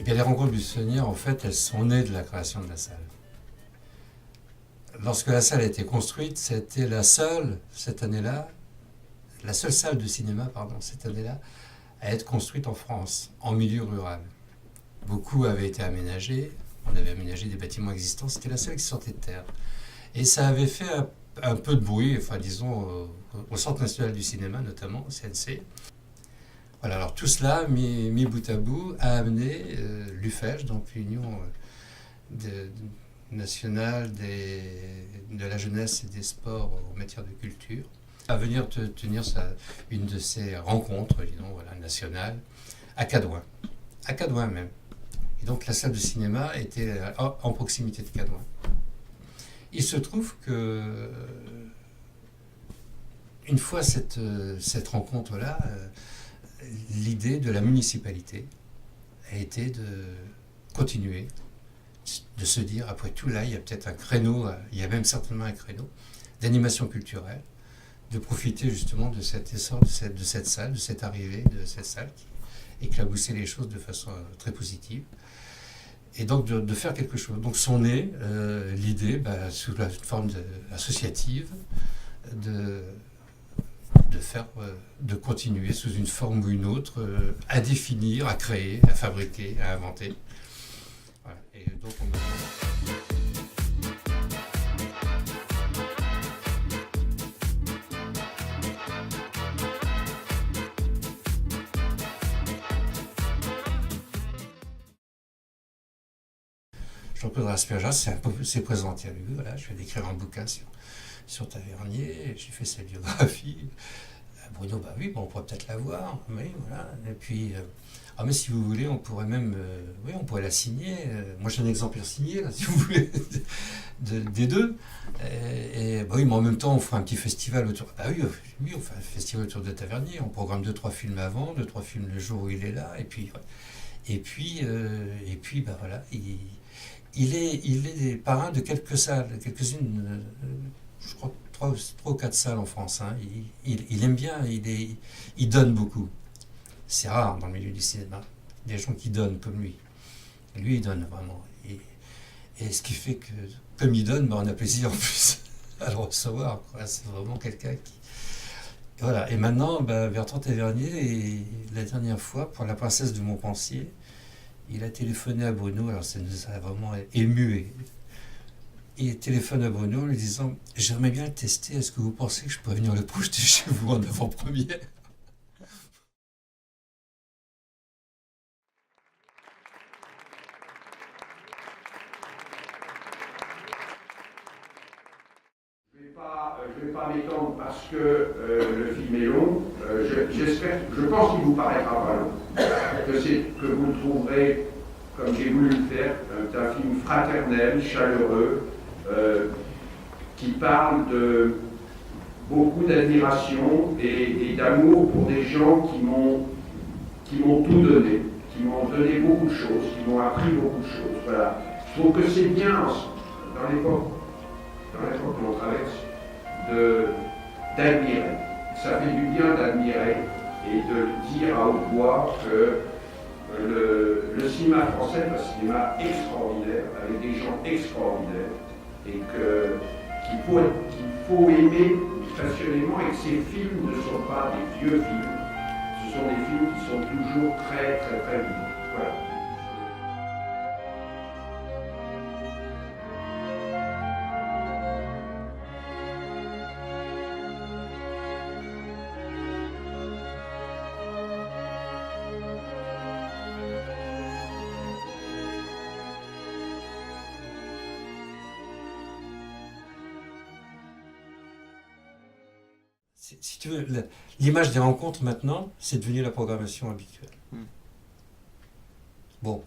bien, les rencontres buissonnières, en fait, elles sont nées de la création de la salle. Lorsque la salle a été construite, c'était la seule, cette année-là, la seule salle de cinéma, pardon, cette année-là, à être construite en France, en milieu rural. Beaucoup avaient été aménagés, on avait aménagé des bâtiments existants, c'était la seule qui sortait de terre. Et ça avait fait un peu de bruit, enfin disons, au Centre national du cinéma notamment, au CNC. Voilà, alors tout cela, mis bout à bout, a amené l'UFEJ, donc l'Union nationale de la jeunesse et des sports en matière de culture, à venir tenir une de ces rencontres, disons, voilà, nationales, à Cadouin même. Et donc la salle de cinéma était en proximité de Cadouin. Il se trouve que, une fois cette rencontre-là, l'idée de la municipalité a été de continuer, de se dire, après tout là, il y a peut-être un créneau, il y a même certainement un créneau d'animation culturelle, de profiter justement de cet essor, de cette salle, de cette arrivée de cette salle qui éclaboussait les choses de façon très positive. Et donc de faire quelque chose. Donc sont nées l'idée, sous la forme associative, de continuer sous une forme ou une autre à définir, à créer, à fabriquer, à inventer. Voilà. Et donc Jean-Claude Raspail, s'est présenté avec vous. Voilà, je viens d'écrire un bouquin sur Tavernier, j'ai fait sa biographie. Bruno, oui, on pourrait peut-être la voir, mais voilà. Et puis, mais si vous voulez, on pourrait même, on pourrait la signer. Moi, j'ai un exemplaire signé, là, si vous voulez, des deux. Oui, mais en même temps, on fera un petit festival autour. Oui, on fait un festival autour de Tavernier. On programme 2-3 films avant, 2-3 films le jour où il est là, et puis, voilà. Il est parrain de quelques salles, quelques-unes, je crois, 3 ou 4 salles en France. Hein. Il aime bien, il donne beaucoup. C'est rare dans le milieu du cinéma, des gens qui donnent comme lui. Lui, il donne vraiment. Et ce qui fait que, comme il donne, on a plaisir en plus à le recevoir. C'est vraiment quelqu'un qui... Et voilà. Et maintenant, Bertrand Tavernier, la dernière fois, pour La Princesse de Montpensier, il a téléphoné à Bruno, alors ça nous a vraiment ému. Il téléphone à Bruno en lui disant « J'aimerais bien le tester, est-ce que vous pensez que je pourrais venir le projeter chez vous en avant-première ?» Je ne vais pas m'étendre parce que le film est long. Je pense qu'il vous paraîtra pas long. Que vous le trouverez, comme j'ai voulu le faire, un film fraternel, chaleureux, qui parle de beaucoup d'admiration et d'amour pour des gens qui m'ont tout donné, qui m'ont donné beaucoup de choses, qui m'ont appris beaucoup de choses. Voilà. Je trouve que c'est bien dans l'époque que l'on traverse, d'admirer. Ça fait du bien d'admirer et de dire à haute voix que le cinéma français est un cinéma extraordinaire, avec des gens extraordinaires, et qu'il faut aimer passionnément, et que ces films ne sont pas des vieux films, ce sont des films qui sont toujours très très très vivants. Voilà. Si tu veux, l'image des rencontres maintenant, c'est devenu la programmation habituelle. Bon,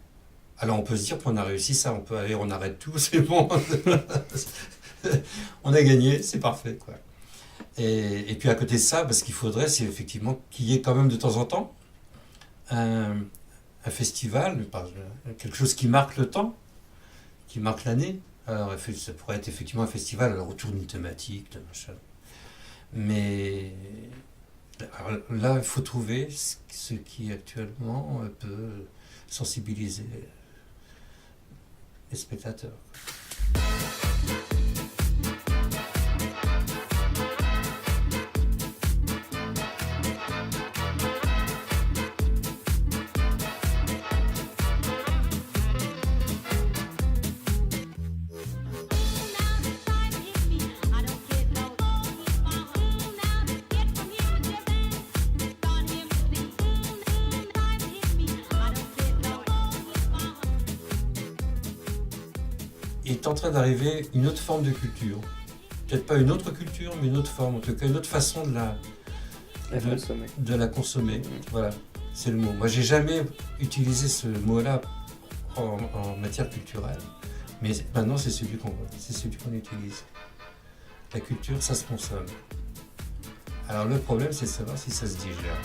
alors on peut se dire qu'on a réussi ça, on peut aller, on arrête tout, c'est bon. On a gagné, c'est parfait, quoi. Et puis à côté de ça, ce qu'il faudrait, c'est effectivement qu'il y ait quand même de temps en temps un festival, quelque chose qui marque le temps, qui marque l'année. Alors ça pourrait être effectivement un festival autour d'une thématique, de machin. Mais Alors là, il faut trouver ce qui actuellement peut sensibiliser les spectateurs. Il est en train d'arriver une autre forme de culture. Peut-être pas une autre culture, mais une autre forme, en tout cas une autre façon de la consommer. Voilà, c'est le mot. Moi, j'ai jamais utilisé ce mot-là en matière culturelle, mais maintenant c'est celui qu'on utilise. La culture, ça se consomme. Alors le problème, c'est de savoir si ça se digère.